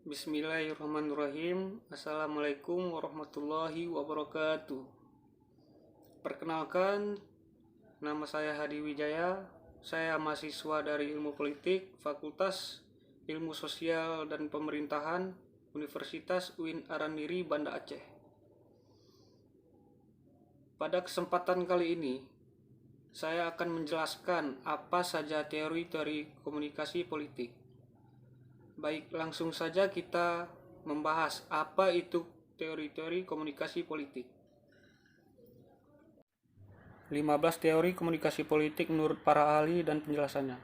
Bismillahirrahmanirrahim. Assalamualaikum warahmatullahi wabarakatuh. Perkenalkan, nama saya Hadi Wijaya. Saya mahasiswa dari Ilmu Politik, Fakultas Ilmu Sosial dan Pemerintahan, Universitas UIN Arandiri, Banda Aceh. Pada kesempatan kali ini, saya akan menjelaskan apa saja teori-teori komunikasi politik. Baik, langsung saja kita membahas apa itu teori-teori komunikasi politik. 15 teori komunikasi politik menurut para ahli dan penjelasannya.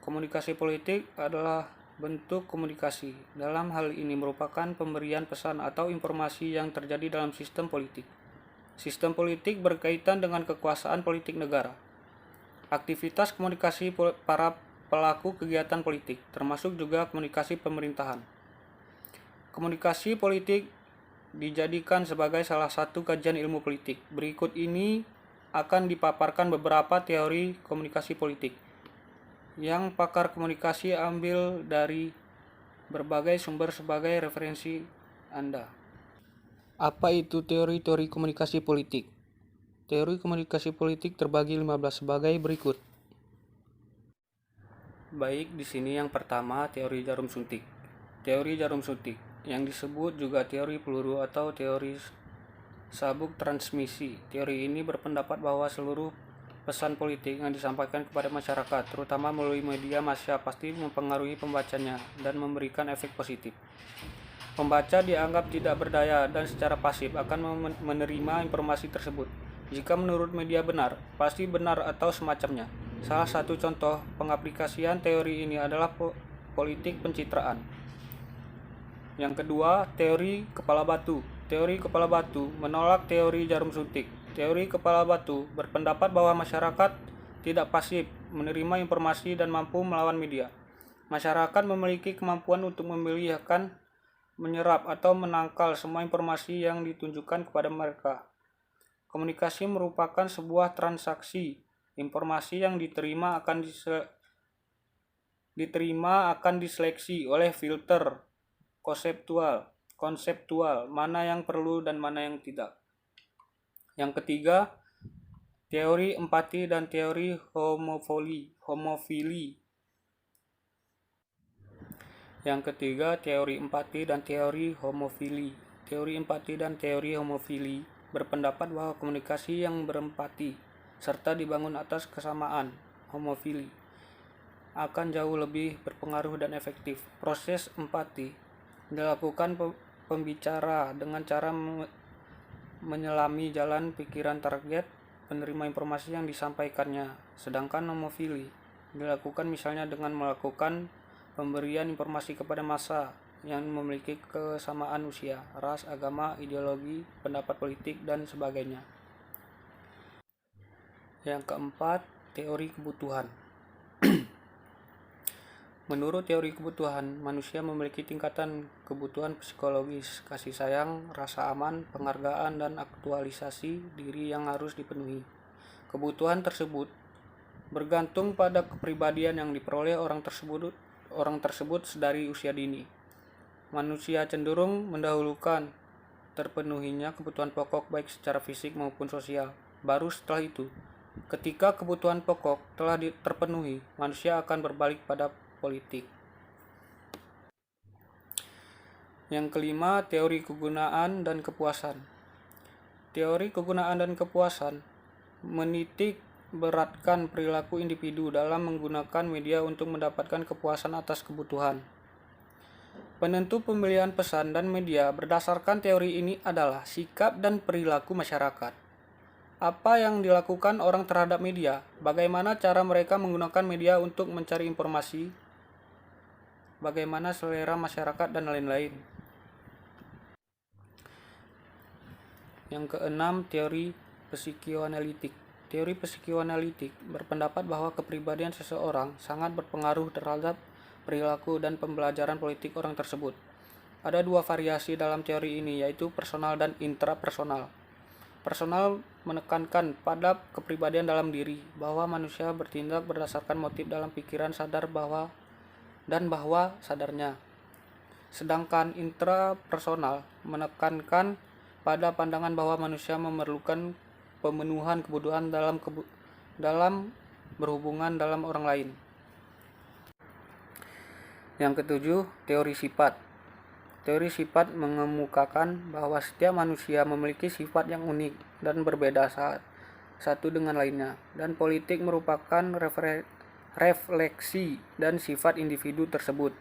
Komunikasi politik adalah bentuk komunikasi. Dalam hal ini merupakan pemberian pesan atau informasi yang terjadi dalam sistem politik. Sistem politik berkaitan dengan kekuasaan politik negara. Aktivitas komunikasi para pelaku kegiatan politik, termasuk juga komunikasi pemerintahan. Komunikasi politik dijadikan sebagai salah satu kajian ilmu politik. Berikut ini akan dipaparkan beberapa teori komunikasi politik yang pakar komunikasi ambil dari berbagai sumber sebagai referensi Anda. Apa itu teori-teori komunikasi politik? Teori komunikasi politik terbagi 15 sebagai berikut. Baik, di sini yang pertama teori jarum suntik. Teori jarum suntik yang disebut juga teori peluru atau teori sabuk transmisi. Teori ini berpendapat bahwa seluruh pesan politik yang disampaikan kepada masyarakat, terutama melalui media massa, pasti mempengaruhi pembacanya dan memberikan efek positif. Pembaca dianggap tidak berdaya dan secara pasif akan menerima informasi tersebut. Jika menurut media benar, pasti benar atau semacamnya. Salah satu contoh pengaplikasian teori ini adalah politik pencitraan. Yang kedua, teori kepala batu. Teori kepala batu menolak teori jarum suntik. Teori kepala batu berpendapat bahwa masyarakat tidak pasif menerima informasi dan mampu melawan media. Masyarakat memiliki kemampuan untuk memilihkan, menyerap atau menangkal semua informasi yang ditunjukkan kepada mereka. Komunikasi merupakan sebuah transaksi. Informasi yang diterima akan diseleksi oleh filter konseptual, mana yang perlu dan mana yang tidak. Yang ketiga, teori empati dan teori homofili. Yang ketiga, teori empati dan teori homofili. Teori empati dan teori homofili berpendapat bahwa komunikasi yang berempati serta dibangun atas kesamaan, homofili, akan jauh lebih berpengaruh dan efektif. Proses empati dilakukan pembicara dengan cara menyelami jalan pikiran target penerima informasi yang disampaikannya. Sedangkan homofili dilakukan misalnya dengan melakukan pemberian informasi kepada massa yang memiliki kesamaan usia, ras, agama, ideologi, pendapat politik, dan sebagainya. Yang keempat, teori kebutuhan. Menurut teori kebutuhan, manusia memiliki tingkatan kebutuhan psikologis, kasih sayang, rasa aman, penghargaan, dan aktualisasi diri yang harus dipenuhi. Kebutuhan tersebut bergantung pada kepribadian yang diperoleh orang tersebut dari usia dini. Manusia cenderung mendahulukan terpenuhinya kebutuhan pokok baik secara fisik maupun sosial. Baru setelah itu, ketika kebutuhan pokok telah terpenuhi, manusia akan berbalik pada politik. Yang kelima, teori kegunaan dan kepuasan. Teori kegunaan dan kepuasan menitik beratkan perilaku individu dalam menggunakan media untuk mendapatkan kepuasan atas kebutuhan. Penentu pemilihan pesan dan media berdasarkan teori ini adalah sikap dan perilaku masyarakat. Apa yang dilakukan orang terhadap media, bagaimana cara mereka menggunakan media untuk mencari informasi, bagaimana selera masyarakat, dan lain-lain. Yang keenam, teori psikoanalitik. Teori psikoanalitik berpendapat bahwa kepribadian seseorang sangat berpengaruh terhadap perilaku dan pembelajaran politik orang tersebut. Ada dua variasi dalam teori ini, yaitu personal dan intrapersonal. Personal menekankan pada kepribadian dalam diri, bahwa manusia bertindak berdasarkan motif dalam pikiran sadar bahwa sadarnya. Sedangkan intrapersonal menekankan pada pandangan bahwa manusia memerlukan pemenuhan kebutuhan dalam berhubungan dalam orang lain. Yang ketujuh, teori sifat. Teori sifat mengemukakan bahwa setiap manusia memiliki sifat yang unik dan berbeda satu dengan lainnya, dan politik merupakan refleksi dan sifat individu tersebut.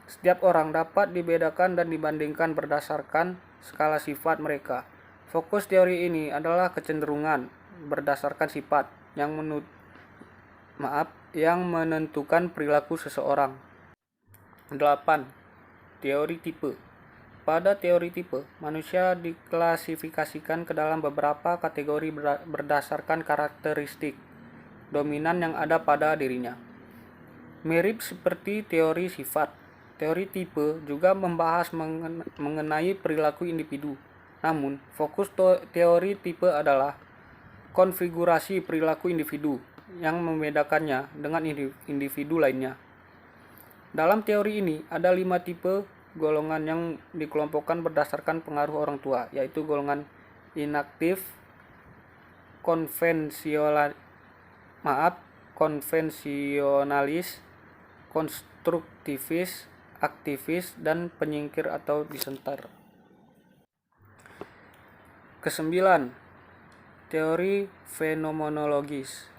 Setiap orang dapat dibedakan dan dibandingkan berdasarkan skala sifat mereka. Fokus teori ini adalah kecenderungan berdasarkan sifat yang menentukan perilaku seseorang. 8. Teori tipe. Pada teori tipe, manusia diklasifikasikan ke dalam beberapa kategori berdasarkan karakteristik dominan yang ada pada dirinya. Mirip seperti teori sifat, teori tipe juga membahas mengenai perilaku individu. Namun, fokus teori tipe adalah konfigurasi perilaku individu yang membedakannya dengan individu lainnya. Dalam teori ini, ada 5 tipe golongan yang dikelompokkan berdasarkan pengaruh orang tua, yaitu golongan inaktif, konvensionalis, konstruktivis, aktivis, dan penyingkir atau disenter. Kesembilan, teori fenomenologis.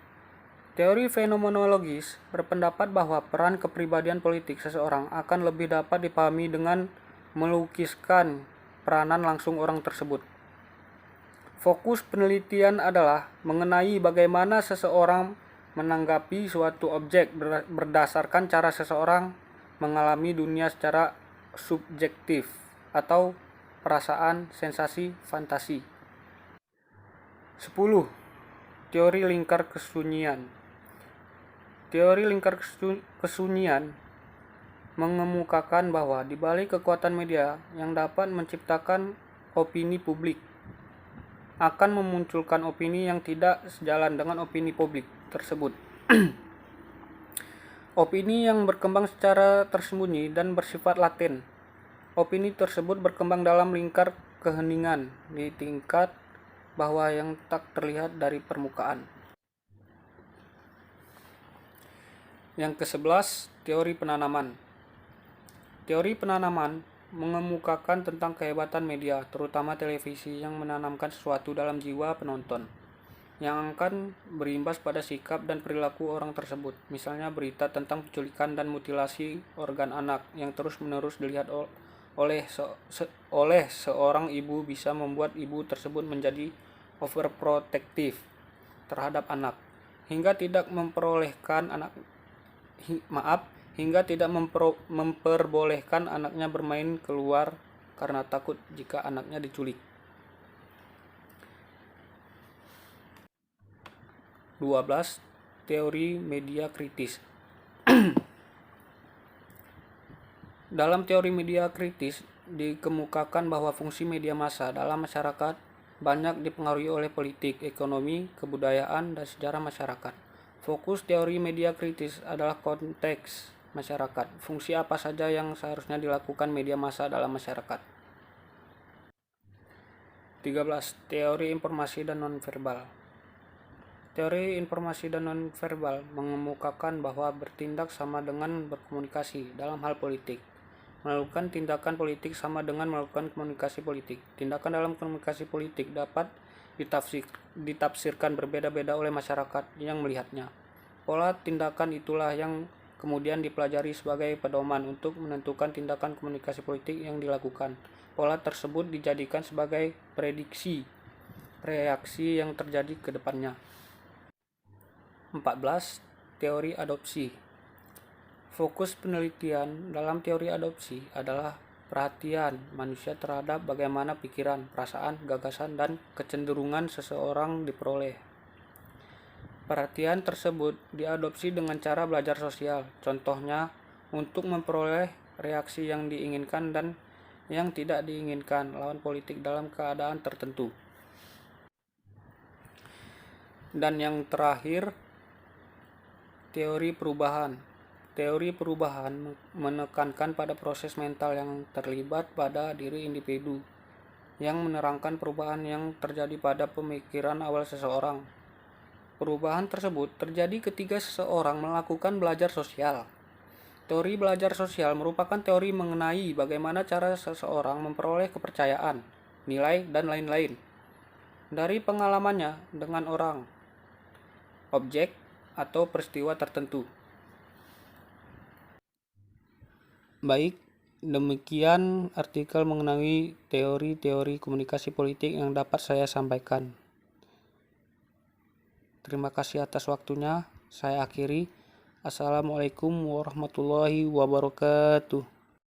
Teori fenomenologis berpendapat bahwa peran kepribadian politik seseorang akan lebih dapat dipahami dengan melukiskan peranan langsung orang tersebut. Fokus penelitian adalah mengenai bagaimana seseorang menanggapi suatu objek berdasarkan cara seseorang mengalami dunia secara subjektif atau perasaan, sensasi, fantasi. 10. Teori lingkar kesunyian. Teori lingkar kesunyian mengemukakan bahwa di balik kekuatan media yang dapat menciptakan opini publik, akan memunculkan opini yang tidak sejalan dengan opini publik tersebut. Opini yang berkembang secara tersembunyi dan bersifat laten. Opini tersebut berkembang dalam lingkar keheningan di tingkat bawah yang tak terlihat dari permukaan. Yang ke-11, teori penanaman. Teori penanaman mengemukakan tentang kehebatan media, terutama televisi, yang menanamkan sesuatu dalam jiwa penonton, yang akan berimbas pada sikap dan perilaku orang tersebut. Misalnya berita tentang penculikan dan mutilasi organ anak yang terus-menerus dilihat oleh seorang ibu bisa membuat ibu tersebut menjadi overprotective terhadap anak, hingga tidak memperbolehkan anaknya bermain keluar karena takut jika anaknya diculik. 12. Teori media kritis. Dalam teori media kritis dikemukakan bahwa fungsi media massa dalam masyarakat banyak dipengaruhi oleh politik, ekonomi, kebudayaan, dan sejarah masyarakat. Fokus teori media kritis adalah konteks masyarakat. Fungsi apa saja yang seharusnya dilakukan media massa dalam masyarakat. 13. Teori informasi dan nonverbal. Teori informasi dan nonverbal mengemukakan bahwa bertindak sama dengan berkomunikasi dalam hal politik. Melakukan tindakan politik sama dengan melakukan komunikasi politik. Tindakan dalam komunikasi politik dapat ditafsirkan berbeda-beda oleh masyarakat yang melihatnya. Pola tindakan itulah yang kemudian dipelajari sebagai pedoman untuk menentukan tindakan komunikasi politik yang dilakukan. Pola tersebut dijadikan sebagai prediksi reaksi yang terjadi ke depannya. 14. Teori adopsi. Fokus penelitian dalam teori adopsi adalah perhatian manusia terhadap bagaimana pikiran, perasaan, gagasan, dan kecenderungan seseorang diperoleh. Perhatian tersebut diadopsi dengan cara belajar sosial, contohnya untuk memperoleh reaksi yang diinginkan dan yang tidak diinginkan lawan politik dalam keadaan tertentu. Dan yang terakhir, teori perubahan. Teori perubahan menekankan pada proses mental yang terlibat pada diri individu, yang menerangkan perubahan yang terjadi pada pemikiran awal seseorang. Perubahan tersebut terjadi ketika seseorang melakukan belajar sosial. Teori belajar sosial merupakan teori mengenai bagaimana cara seseorang memperoleh kepercayaan, nilai, dan lain-lain dari pengalamannya dengan orang, objek, atau peristiwa tertentu. Baik, demikian artikel mengenai teori-teori komunikasi politik yang dapat saya sampaikan. Terima kasih atas waktunya. Saya akhiri. Assalamualaikum warahmatullahi wabarakatuh.